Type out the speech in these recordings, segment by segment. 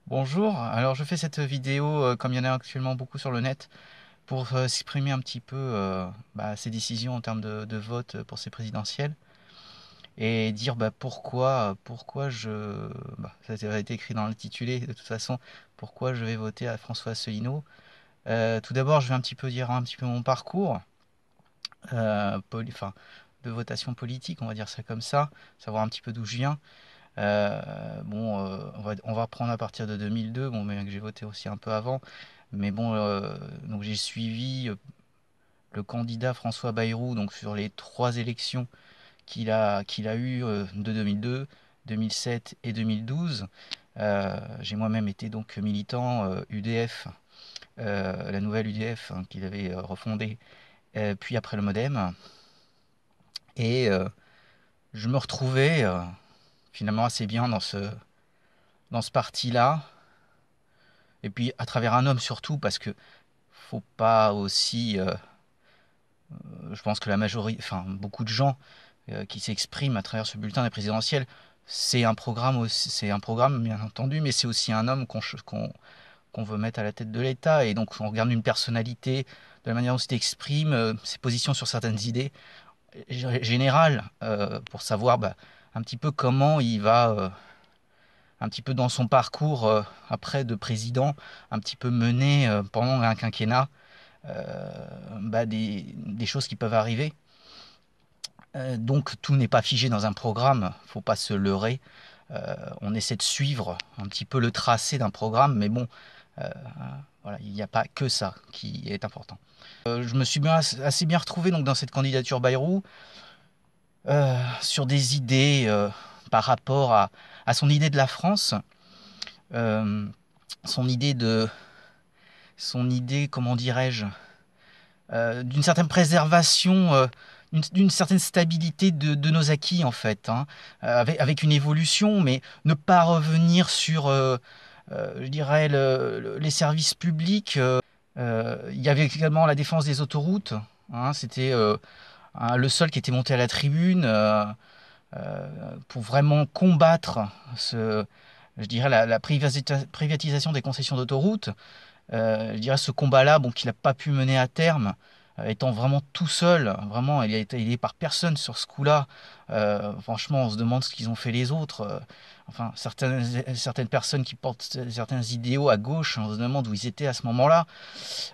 Bonjour, alors je fais cette vidéo comme il y en a actuellement beaucoup sur le net pour exprimer un petit peu ces décisions en termes de vote pour ces présidentielles et dire pourquoi ça a été écrit dans l'intitulé de toute façon, pourquoi je vais voter à François Asselineau. Tout d'abord je vais un petit peu dire un petit peu mon parcours enfin, de votation politique, on va dire ça comme ça, savoir un petit peu d'où je viens. On va prendre à partir de 2002, bon, mais que j'ai voté aussi un peu avant. Mais bon, donc j'ai suivi le candidat François Bayrou donc sur les trois élections qu'il a eues de 2002, 2007 et 2012. J'ai moi-même été donc militant UDF, la nouvelle UDF hein, qu'il avait refondée, puis après le MoDem. Et je me retrouvais finalement assez bien dans ce parti-là. Et puis à travers un homme surtout, parce que faut pas aussi, je pense que la majorité, enfin beaucoup de gens qui s'expriment à travers ce bulletin des présidentielles, c'est un programme bien entendu, mais c'est aussi un homme qu'on veut mettre à la tête de l'État. Et donc on regarde une personnalité, de la manière dont il s'exprime, ses positions sur certaines idées générales, pour savoir un petit peu comment il va un petit peu dans son parcours après de président, un petit peu mené pendant un quinquennat, des choses qui peuvent arriver. Donc tout n'est pas figé dans un programme, faut pas se leurrer. On essaie de suivre un petit peu le tracé d'un programme, mais bon, euh, voilà, il n'y a pas que ça qui est important. Je me suis assez bien retrouvé donc, dans cette candidature Bayrou, sur des idées par rapport à son idée de la France, euh, son idée comment dirais-je, d'une certaine préservation, d'une certaine stabilité de nos acquis en fait, hein, avec une évolution, mais ne pas revenir sur, je dirais, les services publics. Il y avait également la défense des autoroutes, hein, c'était le seul qui était monté à la tribune pour vraiment combattre je dirais, la privatisation des concessions d'autoroutes. Je dirais ce combat-là, bon, qu'il n'a pas pu mener à terme, étant vraiment tout seul, vraiment, il a été aidé par personne sur ce coup-là. Franchement, on se demande ce qu'ils ont fait les autres. Enfin, certaines personnes qui portent certains idéaux à gauche, on se demande où ils étaient à ce moment-là.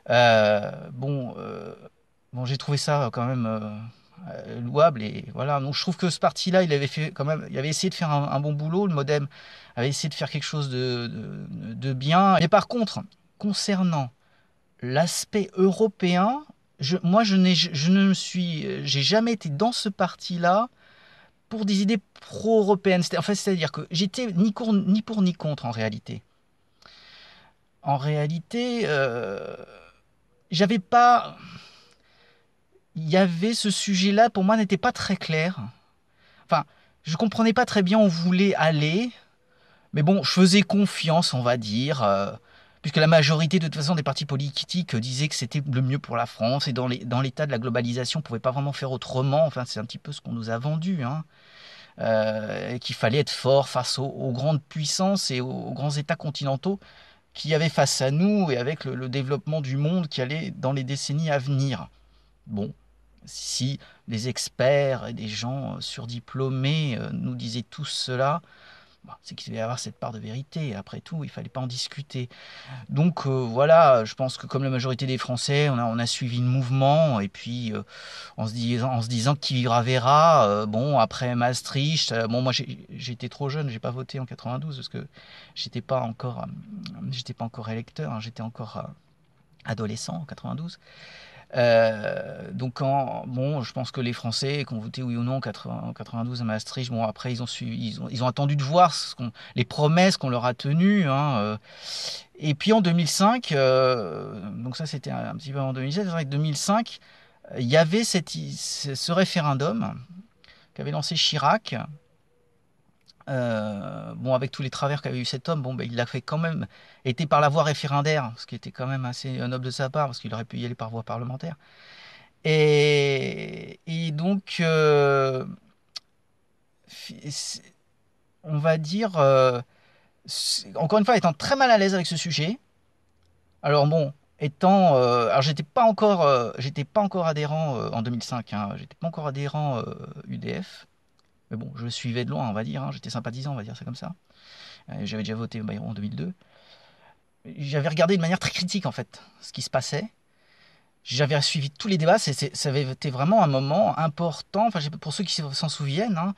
Euh, bon, euh, bon, j'ai trouvé ça quand même louable et voilà. Donc je trouve que ce parti-là, il avait fait quand même, il avait essayé de faire un bon boulot. Le MoDem avait essayé de faire quelque chose de bien. Mais par contre, concernant l'aspect européen, moi, je ne me suis, j'ai jamais été dans ce parti-là pour des idées pro-européennes. C'est-à-dire que j'étais ni pour ni contre en réalité. En réalité, j'avais pas, il y avait ce sujet-là pour moi n'était pas très clair. Enfin, je comprenais pas très bien où on voulait aller. Mais bon, je faisais confiance, on va dire, puisque la majorité de toute façon des partis politiques disaient que c'était le mieux pour la France et dans l'état de la globalisation, on ne pouvait pas vraiment faire autrement. Enfin, c'est un petit peu ce qu'on nous a vendu, hein. Qu'il fallait être fort face aux grandes puissances et aux grands États continentaux qui avaient face à nous et avec le développement du monde qui allait dans les décennies à venir. Bon, si les experts et des gens surdiplômés nous disaient tous cela, c'est qu'il devait y avoir cette part de vérité. Après tout, il ne fallait pas en discuter. Donc voilà, je pense que comme la majorité des Français, on a suivi le mouvement et puis en se disant qui vivra verra. Bon, après Maastricht, bon moi j'étais trop jeune, j'ai pas voté en 92 parce que j'étais pas encore électeur, hein, j'étais encore adolescent en 92. Bon, je pense que les Français qui ont voté oui ou non en 92 à Maastricht, bon après ils ont attendu de voir les promesses qu'on leur a tenues, hein, et puis en 2005, donc ça c'était un petit peu en 2007, avec 2005, il y avait ce référendum qu'avait lancé Chirac. Bon, avec tous les travers qu'avait eu cet homme, bon, il l'a fait quand même, été par la voie référendaire, ce qui était quand même assez noble de sa part, parce qu'il aurait pu y aller par voie parlementaire. Et donc, on va dire, Encore une fois, étant très mal à l'aise avec ce sujet. Alors bon, alors j'étais pas encore adhérent en 2005, hein, j'étais pas encore adhérent UDF, mais bon, je le suivais de loin, on va dire, hein, j'étais sympathisant, on va dire ça comme ça. J'avais déjà voté Bayrou en 2002. J'avais regardé de manière très critique en fait ce qui se passait. J'avais suivi tous les débats, ça avait été vraiment un moment important, enfin, pour ceux qui s'en souviennent, hein.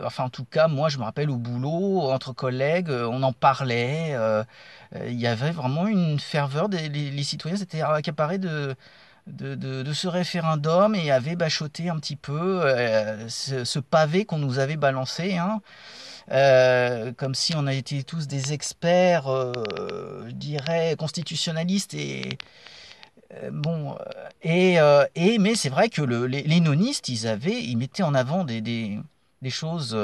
Enfin en tout cas, moi je me rappelle au boulot, entre collègues, on en parlait, il y avait vraiment une ferveur, les citoyens s'étaient accaparés de ce référendum et avaient bachoté un petit peu ce pavé qu'on nous avait balancé, hein. Comme si on a été tous des experts, je dirais, constitutionnalistes bon, mais c'est vrai que les nonistes, ils mettaient en avant des choses,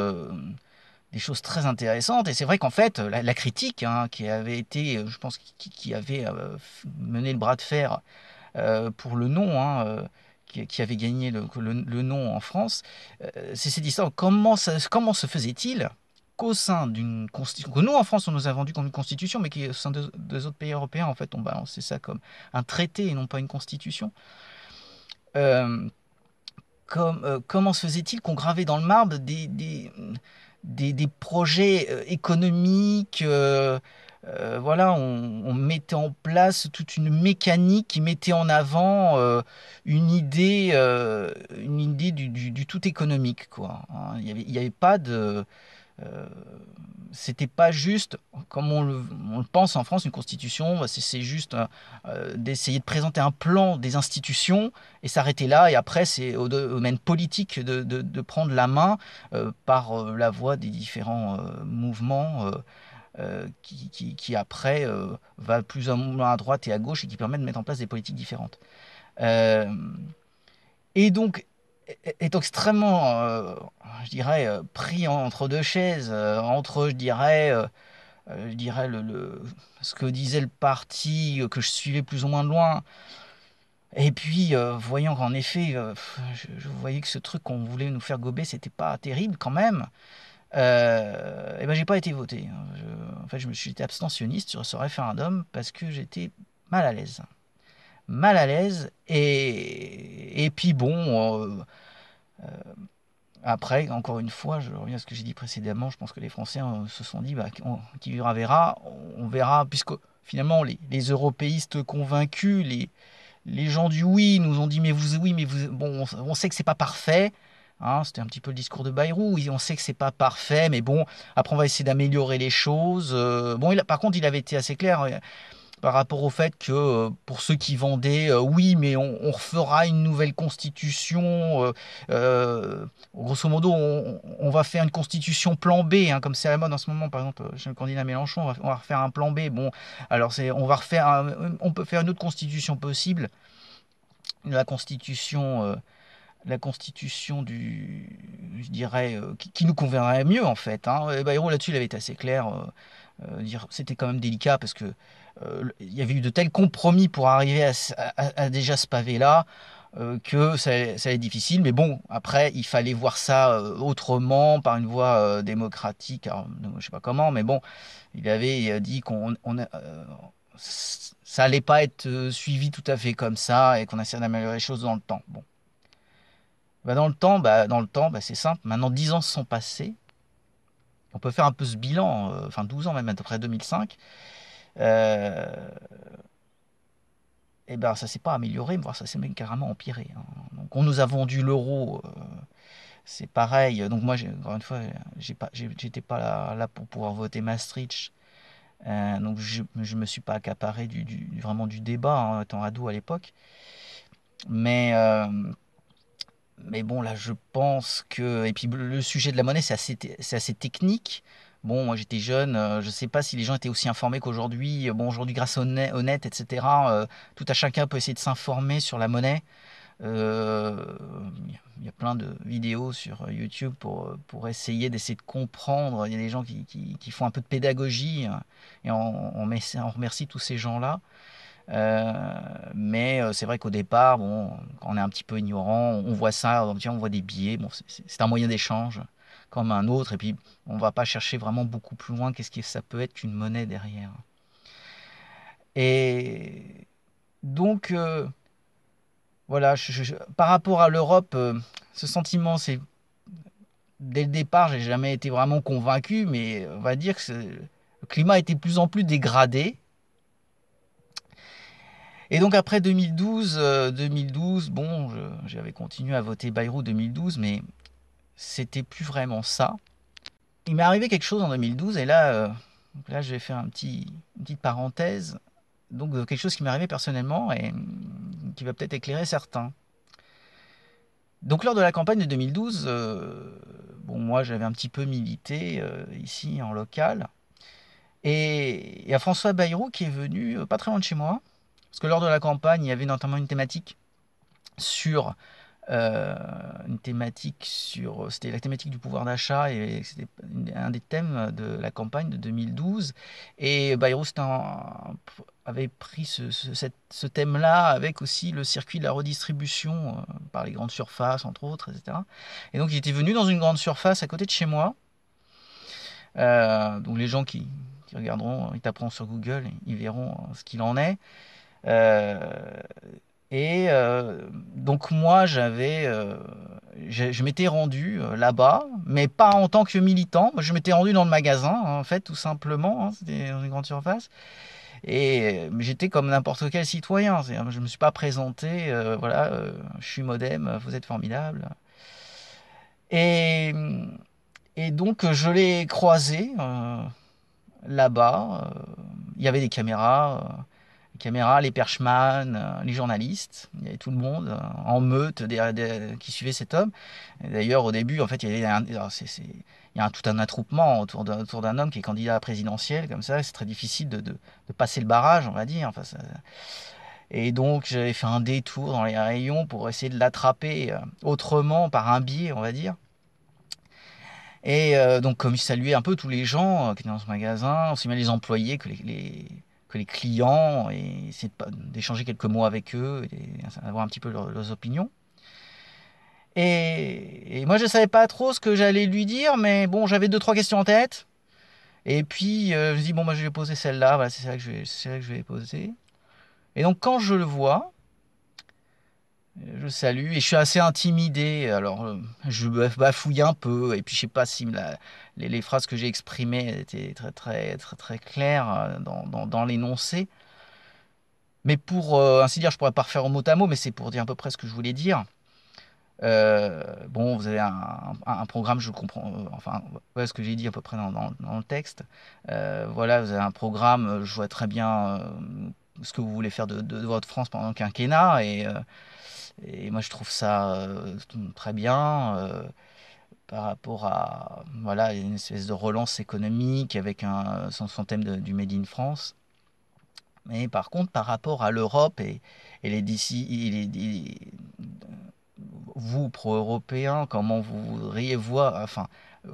des choses très intéressantes. Et c'est vrai qu'en fait, la critique, hein, qui avait été, je pense, qui avait mené le bras de fer pour le non, hein, qui avait gagné le non en France, c'est cette histoire. Comment se faisait-il qu'au sein d'une constitution, que nous en France on nous a vendu comme une constitution, mais qui au sein des autres pays européens en fait on balançait ça comme un traité et non pas une constitution. Euh, Comment se faisait-il qu'on gravait dans le marbre des projets économiques, voilà, on mettait en place toute une mécanique qui mettait en avant une idée du tout économique, quoi, hein. Il y avait pas de, euh, c'était pas juste, comme on le pense en France, une constitution, bah, c'est juste d'essayer de présenter un plan des institutions et s'arrêter là. Et après, c'est au domaine politique de prendre la main par la voie des différents mouvements qui après va plus ou moins à droite et à gauche et qui permet de mettre en place des politiques différentes. Euh, et donc, est extrêmement, je dirais, pris entre deux chaises, entre, je dirais ce que disait le parti que je suivais plus ou moins de loin, et puis voyant qu'en effet, je voyais que ce truc qu'on voulait nous faire gober, c'était pas terrible quand même. Et ben j'ai pas été voté, hein. En fait, je me suis été abstentionniste sur ce référendum parce que j'étais mal à l'aise. Mal à l'aise, et puis bon, après, encore une fois, je reviens à ce que j'ai dit précédemment, je pense que les Français se sont dit, bah, qui verra verra, on verra, puisque finalement les européistes convaincus, les gens du oui nous ont dit, mais vous, oui, mais vous, bon, on sait que c'est pas parfait, hein, c'était un petit peu le discours de Bayrou, oui, on sait que c'est pas parfait, mais bon, après on va essayer d'améliorer les choses. Bon, par contre, il avait été assez clair par rapport au fait que pour ceux qui vendaient, oui, mais on refera une nouvelle constitution, grosso modo, on va faire une constitution plan B, hein, comme c'est à la mode en ce moment, par exemple, chez le candidat Mélenchon, on va refaire un plan B. Bon, alors on peut faire une autre constitution possible, la constitution, la constitution je dirais, qui nous conviendrait mieux en fait, hein. Et Bayrou là-dessus, il avait été assez clair. C'était quand même délicat parce que il y avait eu de tels compromis pour arriver à déjà ce pavé-là que ça allait être difficile. Mais bon, après, il fallait voir ça autrement, par une voie démocratique. Alors, je sais pas comment, mais bon, il avait dit ça allait pas être suivi tout à fait comme ça et qu'on essaie d'améliorer les choses dans le temps. Bon. Dans le temps, c'est simple. Maintenant, 10 ans se sont passés. On peut faire un peu ce bilan, enfin 12 ans même après 2005. Euh, et ben ça s'est pas amélioré, voire ça s'est même carrément empiré, hein. Donc on nous a vendu l'euro, c'est pareil. Donc moi, encore une fois, j'étais pas là pour pouvoir voter Maastricht. Donc je me suis pas accaparé vraiment du débat, hein, étant ado à l'époque. Mais, euh, mais bon, là, je pense que. Et puis le sujet de la monnaie, c'est assez technique. Bon, moi j'étais jeune, je sais pas si les gens étaient aussi informés qu'aujourd'hui. Bon, aujourd'hui, grâce au net, etc., tout à chacun peut essayer de s'informer sur la monnaie. Euh, il y a plein de vidéos sur YouTube pour essayer d'essayer de comprendre. Il y a des gens qui font un peu de pédagogie, hein, et on remercie tous ces gens-là. Mais c'est vrai qu'au départ, bon, quand on est un petit peu ignorant, on voit ça, tiens, on voit des billets, bon, c'est un moyen d'échange comme un autre, et puis on ne va pas chercher vraiment beaucoup plus loin qu'est-ce que ça peut être qu'une monnaie derrière. Et donc, voilà, par rapport à l'Europe, ce sentiment, c'est dès le départ, j'ai jamais été vraiment convaincu, mais on va dire que le climat était de plus en plus dégradé. Et donc après 2012, bon, j'avais continué à voter Bayrou 2012, mais c'était plus vraiment ça. Il m'est arrivé quelque chose en 2012, et là je vais faire une petite parenthèse. Donc quelque chose qui m'est arrivé personnellement et qui va peut-être éclairer certains. Donc lors de la campagne de 2012, bon, moi j'avais un petit peu milité ici en local. Et il y a François Bayrou qui est venu pas très loin de chez moi. Parce que lors de la campagne, il y avait notamment une thématique sur c'était la thématique du pouvoir d'achat, et c'était un des thèmes de la campagne de 2012. Et Bayrou avait pris ce thème-là avec aussi le circuit de la redistribution par les grandes surfaces, entre autres, etc. Et donc il était venu dans une grande surface à côté de chez moi. Donc les gens qui regarderont, ils taperont sur Google, ils verront ce qu'il en est. Euh, donc moi je m'étais rendu là-bas, mais pas en tant que militant. Moi, je m'étais rendu dans le magasin, en fait, tout simplement. Hein, c'était dans une grande surface. Et j'étais comme n'importe quel citoyen. Je me suis pas présenté, voilà, je suis Modem, vous êtes formidable. Et, et donc je l'ai croisé là-bas. Il y avait des caméras. Les caméras, les perchman, les journalistes, il y avait tout le monde en meute qui suivait cet homme. Et d'ailleurs, au début, en fait, il y avait tout un attroupement autour d'un homme qui est candidat à présidentiel, comme ça. C'est très difficile de passer le barrage, on va dire. Enfin, et donc, j'avais fait un détour dans les rayons pour essayer de l'attraper autrement, par un biais, on va dire. Et donc, comme il saluait un peu tous les gens qui étaient dans ce magasin, aussi bien les employés que les clients, et essayer d'échanger quelques mots avec eux, et avoir un petit peu leurs opinions. Et moi, je ne savais pas trop ce que j'allais lui dire, mais bon, j'avais deux, trois questions en tête. Et puis, je me dis, bon, moi, je vais poser celle-là, voilà, c'est celle que je vais poser. Et donc, quand je le vois, je salue, et je suis assez intimidé. Alors, je bafouille un peu, et puis je sais pas si les phrases que j'ai exprimées étaient très, très, très, très claires dans l'énoncé. Mais pour ainsi dire, je pourrais pas refaire au mot à mot, mais c'est pour dire à peu près ce que je voulais dire. Bon, vous avez un programme, je comprends, enfin, ouais, ce que j'ai dit à peu près dans le texte. Voilà, vous avez un programme, je vois très bien ce que vous voulez faire de votre France pendant le quinquennat, et moi je trouve ça très bien par rapport à voilà, une espèce de relance économique avec son thème du Made in France. Mais par contre, par rapport à l'Europe et vous, pro-européens, comment vous voudriez voir, enfin,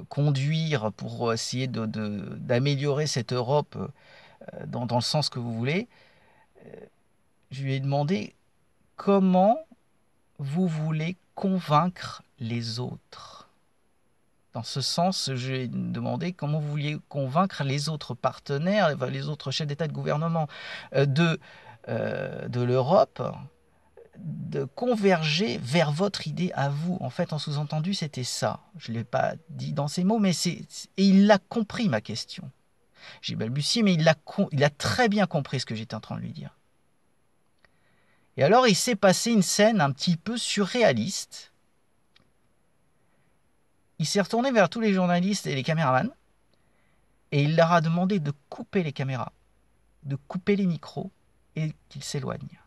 conduire pour essayer d'améliorer cette Europe dans le sens que vous voulez, je lui ai demandé comment vous voulez convaincre les autres. Dans ce sens, je lui ai demandé comment vous vouliez convaincre les autres partenaires, les autres chefs d'État et de gouvernement euh, de, de l'Europe, de converger vers votre idée à vous. En fait, en sous-entendu, c'était ça. Je ne l'ai pas dit dans ces mots, mais et il a compris ma question. J'ai balbutié, mais il a très bien compris ce que j'étais en train de lui dire. Et alors, il s'est passé une scène un petit peu surréaliste. Il s'est retourné vers tous les journalistes et les caméramans, et il leur a demandé de couper les caméras, de couper les micros, et qu'ils s'éloignent.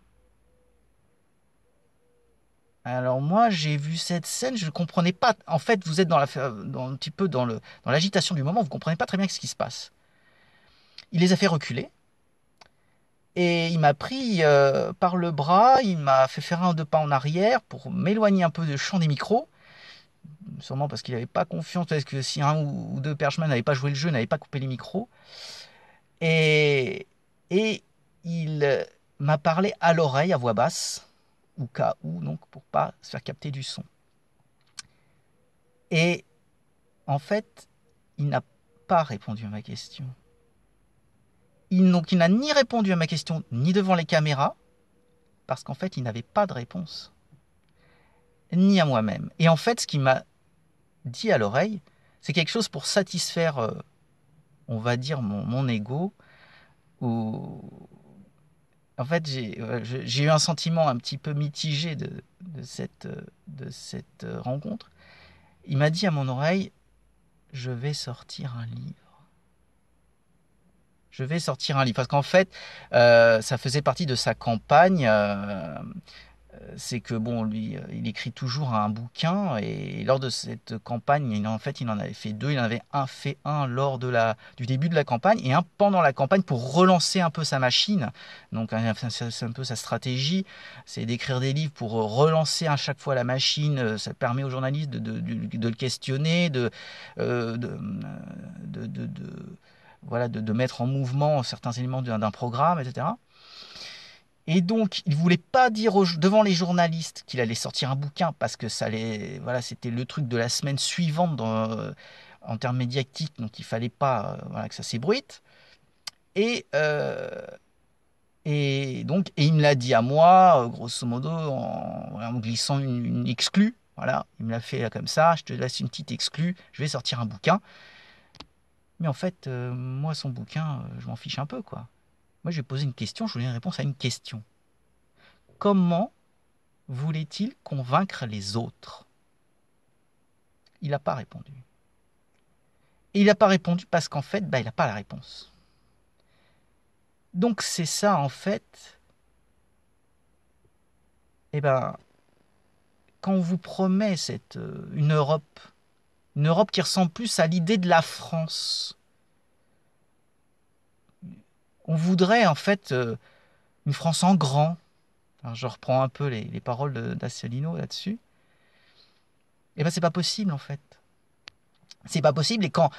Alors moi, j'ai vu cette scène, je ne comprenais pas. En fait, vous êtes un petit peu dans l'agitation du moment, vous ne comprenez pas très bien ce qui se passe. Il les a fait reculer, et il m'a pris par le bras, il m'a fait faire un ou deux pas en arrière pour m'éloigner un peu du champ des micros, sûrement parce qu'il n'avait pas confiance, parce que si un ou deux perchmen n'avaient pas joué le jeu, n'avaient pas coupé les micros. Et, et il m'a parlé à l'oreille à voix basse, au cas où, donc pour pas se faire capter du son. Et en fait, il n'a pas répondu à ma question. Donc il n'a ni répondu à ma question, ni devant les caméras, parce qu'en fait, il n'avait pas de réponse. Ni à moi-même. Et en fait, ce qu'il m'a dit à l'oreille, c'est quelque chose pour satisfaire, on va dire, mon ego. Ou en fait, j'ai eu un sentiment un petit peu mitigé de cette rencontre. Il m'a dit à mon oreille, je vais sortir un livre. Je vais sortir un livre. Parce qu'en fait, ça faisait partie de sa campagne. C'est que bon, lui, il écrit toujours un bouquin et lors de cette campagne, il en avait fait deux. Il en avait fait un lors du début de la campagne et un pendant la campagne pour relancer un peu sa machine. Donc c'est un peu sa stratégie, c'est d'écrire des livres pour relancer à chaque fois la machine. Ça permet aux journalistes de le questionner, euh, de, voilà, de mettre en mouvement certains éléments d'un programme, etc. Et donc, il voulait pas dire devant les journalistes qu'il allait sortir un bouquin parce que voilà, c'était le truc de la semaine suivante en termes médiatiques, donc il fallait pas voilà, que ça s'ébruite. Et, euh, et il me l'a dit à moi, grosso modo, en me glissant une exclue. Voilà, il me l'a fait comme ça, je te laisse une petite exclue, je vais sortir un bouquin. Mais en fait, moi, son bouquin, je m'en fiche un peu, quoi. Moi, je lui ai posé une question, je voulais une réponse à une question. Comment voulait-il convaincre les autres? Il n'a pas répondu. Et il n'a pas répondu parce qu'en fait, il n'a pas la réponse. Donc c'est ça, en fait, eh ben, quand on vous promet une Europe qui ressemble plus à l'idée de la France, on voudrait en fait une France en grand. Alors, je reprends un peu les paroles d'Asselineau là-dessus. Eh ben c'est pas possible en fait. C'est pas possible et quand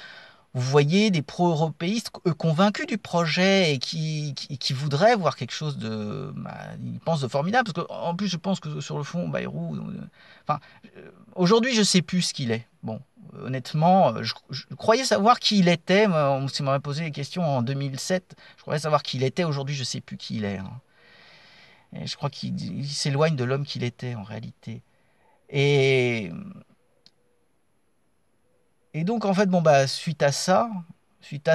vous voyez des pro-européistes convaincus du projet et qui voudraient voir quelque chose ils pensent de formidable. Parce qu'en plus, je pense que sur le fond, Bayrou, enfin, aujourd'hui, je sais plus ce qu'il est. Bon, honnêtement, je croyais savoir qui il était. On m'avait posé les questions en 2007. Je croyais savoir qui il était. Aujourd'hui, je sais plus qui il est, hein. Et je crois qu'il s'éloigne de l'homme qu'il était en réalité. Et, et donc, en fait, suite à ça, j'étais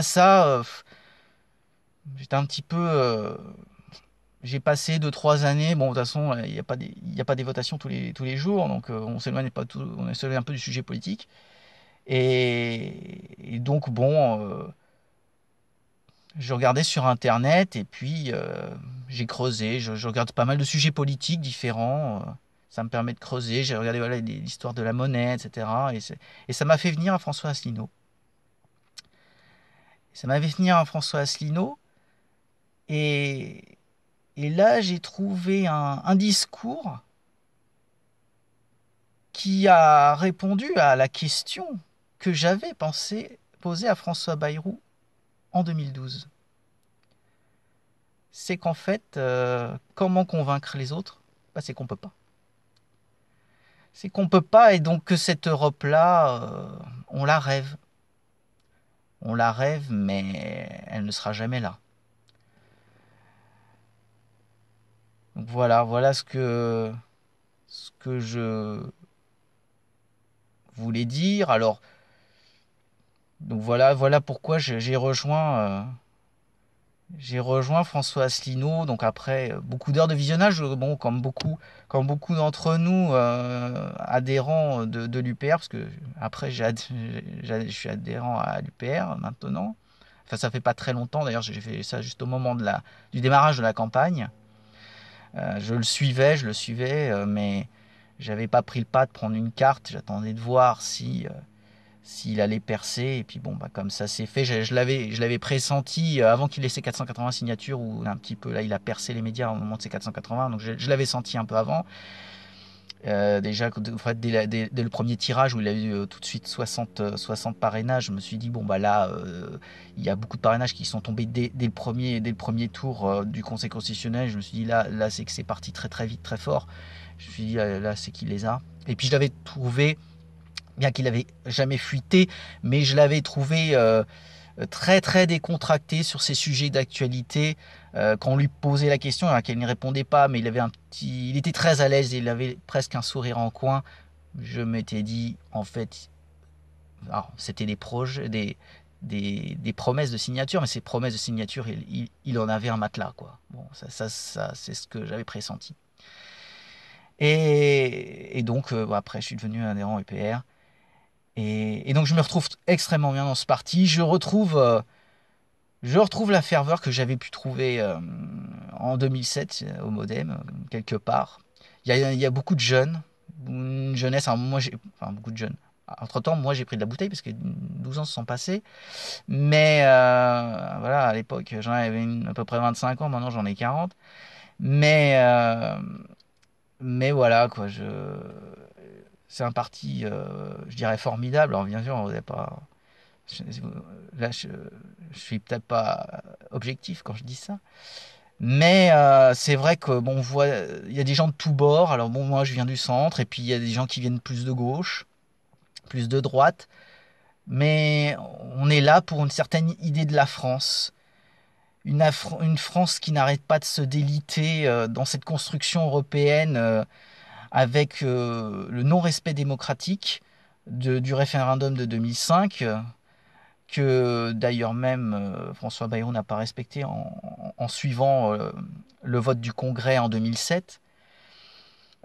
un petit peu. J'ai passé 2, 3 années. Bon, de toute façon, il y a pas des votations tous les jours, donc on s'éloigne un peu du sujet politique. Et donc, bon, je regardais sur Internet et puis j'ai creusé. Je regarde pas mal de sujets politiques différents. Ça me permet de creuser. J'ai regardé voilà, l'histoire de la monnaie, etc. Et ça m'a fait venir à François Asselineau. Ça m'a fait venir à François Asselineau. Et, et là, j'ai trouvé un discours qui a répondu à la question que j'avais pensé poser à François Bayrou en 2012. C'est qu'en fait, comment convaincre les autres? C'est qu'on peut pas. C'est qu'on peut pas et donc que cette Europe-là, on la rêve. On la rêve, mais elle ne sera jamais là. Donc voilà ce que je voulais dire. Alors, donc voilà pourquoi j'ai rejoint François Asselineau. Donc après beaucoup d'heures de visionnage, bon, comme beaucoup d'entre nous adhérents de l'UPR, parce que après je suis adhérent à l'UPR maintenant. Enfin, ça fait pas très longtemps. D'ailleurs, j'ai fait ça juste au moment du démarrage de la campagne. Je le suivais, mais j'avais pas pris le pas de prendre une carte. J'attendais de voir s'il allait percer. Et puis bon, comme ça c'est fait. Je l'avais pressenti avant qu'il ait ses 480 signatures, où un petit peu là, il a percé les médias au moment de ses 480. Donc je l'avais senti un peu avant. Déjà, en fait, dès le premier tirage où il a eu tout de suite 60 parrainages, je me suis dit, bon, là, il y a beaucoup de parrainages qui sont tombés dès le premier tour du Conseil constitutionnel. Je me suis dit, là c'est que c'est parti très très vite, très fort. Je me suis dit, là, c'est qu'il les a. Et puis je l'avais trouvé bien qu'il avait jamais fuité, mais je l'avais trouvé très très décontracté sur ces sujets d'actualité. Quand on lui posait la question, à laquelle il ne répondait pas, mais il était très à l'aise et il avait presque un sourire en coin. Je m'étais dit, en fait, alors, c'était des promesses de signature, mais ces promesses de signature, il en avait un matelas, quoi. Bon, ça c'est ce que j'avais pressenti. Et donc, après, je suis devenu un adhérent EPR. Et donc, je me retrouve extrêmement bien dans ce parti. Je retrouve la ferveur que j'avais pu trouver en 2007 au Modem, quelque part. Il y a beaucoup de jeunes, une jeunesse. Alors moi, enfin, beaucoup de jeunes. Entre-temps, moi, j'ai pris de la bouteille parce que 12 ans se sont passés. Mais voilà, à l'époque, j'en avais à peu près 25 ans. Maintenant, j'en ai 40. Mais, euh, mais voilà, quoi. C'est un parti, je dirais, formidable. Alors, bien sûr, on n'est pas. Je- Là, je suis peut-être pas objectif quand je dis ça. Mais c'est vrai que bon, on voit, il y a des gens de tous bords. Alors bon, moi, je viens du centre, et puis il y a des gens qui viennent plus de gauche, plus de droite. Mais on est là pour une certaine idée de la France. Une France qui n'arrête pas de se déliter dans cette construction européenne avec le non-respect démocratique du référendum de 2005, que d'ailleurs même François Bayrou n'a pas respecté en suivant le vote du Congrès en 2007,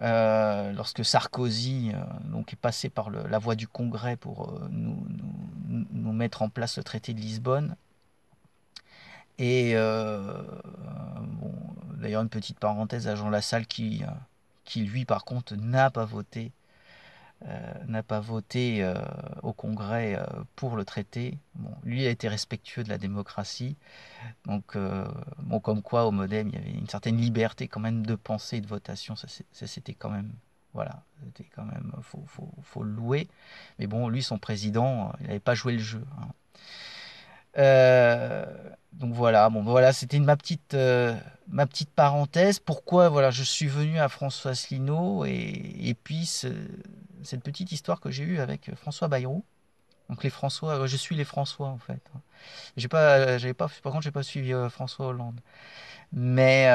lorsque Sarkozy donc est passé par la voie du Congrès pour nous mettre en place le traité de Lisbonne. Et bon, d'ailleurs, une petite parenthèse à Jean Lassalle qui lui, par contre, n'a pas voté au Congrès pour le traité. Bon, lui a été respectueux de la démocratie. Donc, bon, comme quoi, au Modem, il y avait une certaine liberté quand même de pensée et de votation. Ça, c'était quand même, voilà, c'était quand même, faut le louer. Mais bon, lui, son président, il n'avait pas joué le jeu, hein. Euh, donc voilà, bon voilà, c'était ma petite parenthèse. Pourquoi voilà, je suis venu à François Asselineau, et puis cette petite histoire que j'ai eue avec François Bayrou. Donc les François, je suis les François en fait. Par contre, j'ai pas suivi François Hollande. Mais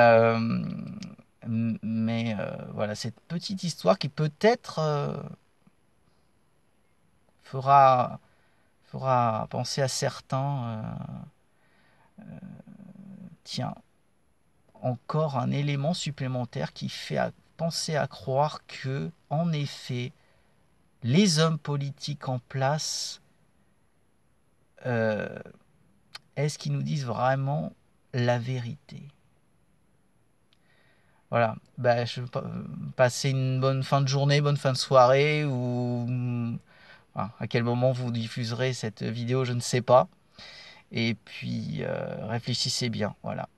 voilà, cette petite histoire qui peut-être fera fera penser à certains. Tiens, encore un élément supplémentaire qui fait penser à croire que, en effet, les hommes politiques en place, euh, est-ce qu'ils nous disent vraiment la vérité? Voilà, bah, je passer une bonne fin de journée, bonne fin de soirée, ou enfin, à quel moment vous diffuserez cette vidéo, je ne sais pas. Et puis réfléchissez bien, voilà.